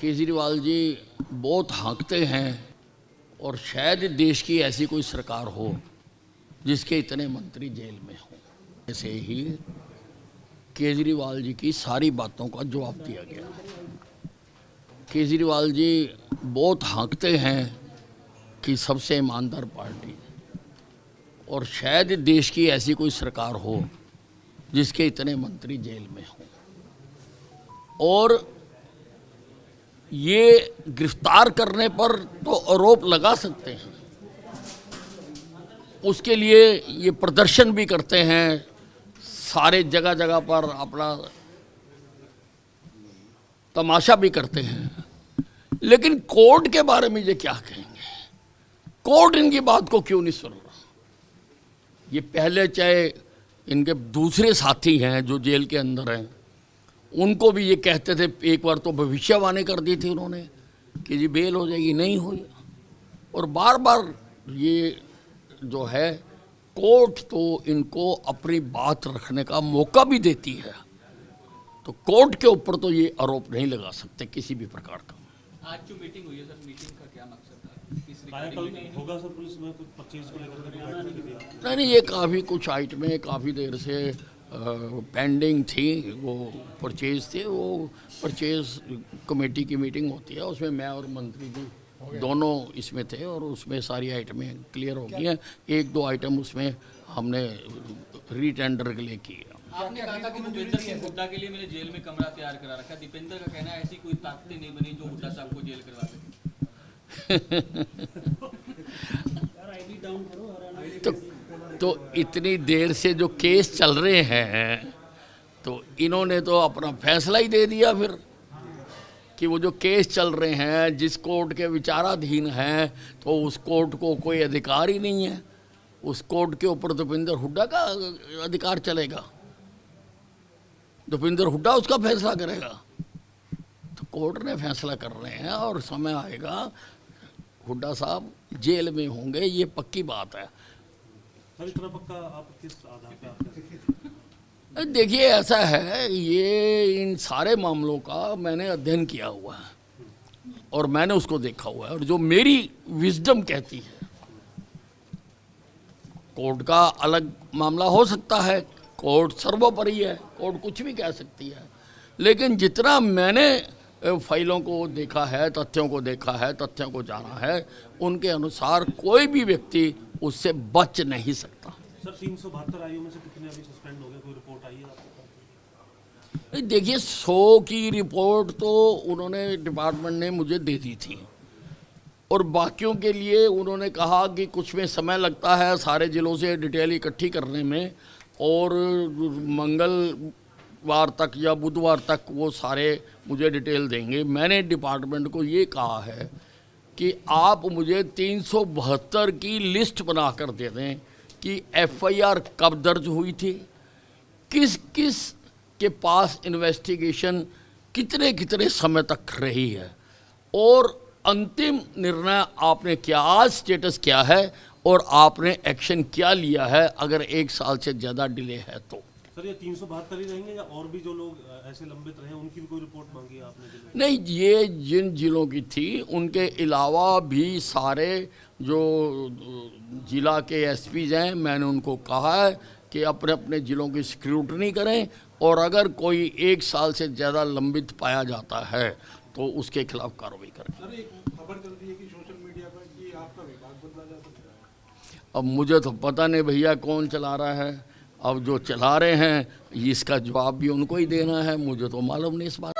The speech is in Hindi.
केजरीवाल जी बहुत हाँकते हैं और शायद देश की ऐसी कोई सरकार हो जिसके इतने मंत्री जेल में हों। ऐसे ही केजरीवाल जी की सारी बातों का जवाब दिया गया। केजरीवाल जी बहुत हाँकते हैं कि सबसे ईमानदार पार्टी, और शायद देश की ऐसी कोई सरकार हो जिसके इतने मंत्री जेल में हों। और ये गिरफ्तार करने पर तो आरोप लगा सकते हैं, उसके लिए ये प्रदर्शन भी करते हैं, सारे जगह जगह पर अपना तमाशा भी करते हैं। लेकिन कोर्ट के बारे में ये क्या कहेंगे? कोर्ट इनकी बात को क्यों नहीं सुन रहा? ये पहले चाहे इनके दूसरे साथी हैं जो जेल के अंदर हैं, उनको भी ये कहते थे, एक बार तो भविष्यवाणी कर दी थी उन्होंने कि जी बेल हो जाएगी, नहीं हुई। और बार बार ये जो है कोर्ट तो इनको अपनी बात रखने का मौका भी देती है, तो कोर्ट के ऊपर तो ये आरोप नहीं लगा सकते किसी भी प्रकार का। आज जो मीटिंग हुई है सर, मीटिंग का क्या मकसद था? होगा सर पुलिस में कुछ परचेज को लेकर? नहीं, ये काफ़ी कुछ आइटमें काफ़ी देर से पेंडिंग थी, वो परचेज थे। वो परचेज कमेटी की मीटिंग होती है, उसमें मैं और मंत्री जी दोनों इसमें थे और उसमें सारी आइटमें क्लियर हो गई हैं। एक दो आइटम उसमें हमने रीटेंडर के लिए किए। आपने कहा था कि दीपेंद्र सिंह हुड्डा के लिए मैंने जेल में कमरा तैयार करा रखा। दीपेंद्र का कहना है ऐसी कोई ताकतें नहीं बनी जो हुड्डा साहब को जेल करवा सके। तो इतनी देर से जो केस चल रहे हैं, तो इन्होंने तो अपना फैसला ही दे दिया फिर कि वो जो केस चल रहे हैं जिस कोर्ट के विचाराधीन हैं, तो उस कोर्ट को कोई अधिकार ही नहीं है। उस कोर्ट के ऊपर दीपेंद्र हुड्डा का अधिकार चलेगा, दीपेंद्र हुड्डा उसका फैसला करेगा। तो कोर्ट ने फैसला कर रहे हैं और समय आएगा हुड्डा साहब जेल में होंगे, ये पक्की बात है। इतना पक्का आप किस आधार पे आप कह सकते हैं? देखिए, ऐसा है, ये इन सारे मामलों का मैंने अध्ययन किया हुआ है और मैंने उसको देखा हुआ है, और जो मेरी विजडम कहती है, कोर्ट का अलग मामला हो सकता है, कोर्ट सर्वोपरि है, कोर्ट कुछ भी कह सकती है, लेकिन जितना मैंने फाइलों को देखा है, तथ्यों को देखा है, तथ्यों को जाना है, उनके अनुसार कोई भी व्यक्ति उससे बच नहीं सकता। सर 372 आयु में से कितने अभी सस्पेंड हो गए, कोई रिपोर्ट आई है आपको? देखिए, 100 की रिपोर्ट तो उन्होंने डिपार्टमेंट ने मुझे दे दी थी, और बाकियों के लिए उन्होंने कहा कि कुछ में समय लगता है सारे ज़िलों से डिटेल इकट्ठी करने में, और मंगलवार तक या बुधवार तक वो सारे मुझे डिटेल देंगे। मैंने डिपार्टमेंट को ये कहा है कि आप मुझे 372 की लिस्ट बना कर दे दें कि एफआईआर कब दर्ज हुई थी, किस किस के पास इन्वेस्टिगेशन कितने कितने समय तक रही है, और अंतिम निर्णय आपने क्या, आज स्टेटस क्या है, और आपने एक्शन क्या लिया है अगर 1 साल से ज़्यादा डिले है तो। सर ये 372 ही रहेंगे या और भी जो लोग ऐसे लंबित रहे उनकी भी कोई रिपोर्ट मांगी है आपने? नहीं, ये जिन जिलों की थी उनके अलावा भी सारे जो जिला के एसपीज हैं, मैंने उनको कहा है कि अपने अपने ज़िलों की स्क्रूटनी करें, और अगर कोई 1 साल से ज़्यादा लंबित पाया जाता है तो उसके खिलाफ कार्रवाई करें। सर एक खबर चल रही है कि सोशल मीडिया पर कि आपका विभाग बदला जा सकता है। अब मुझे तो पता नहीं भैया कौन चला रहा है, अब जो चला रहे हैं इसका जवाब भी उनको ही देना है, मुझे तो मालूम नहीं इस बात।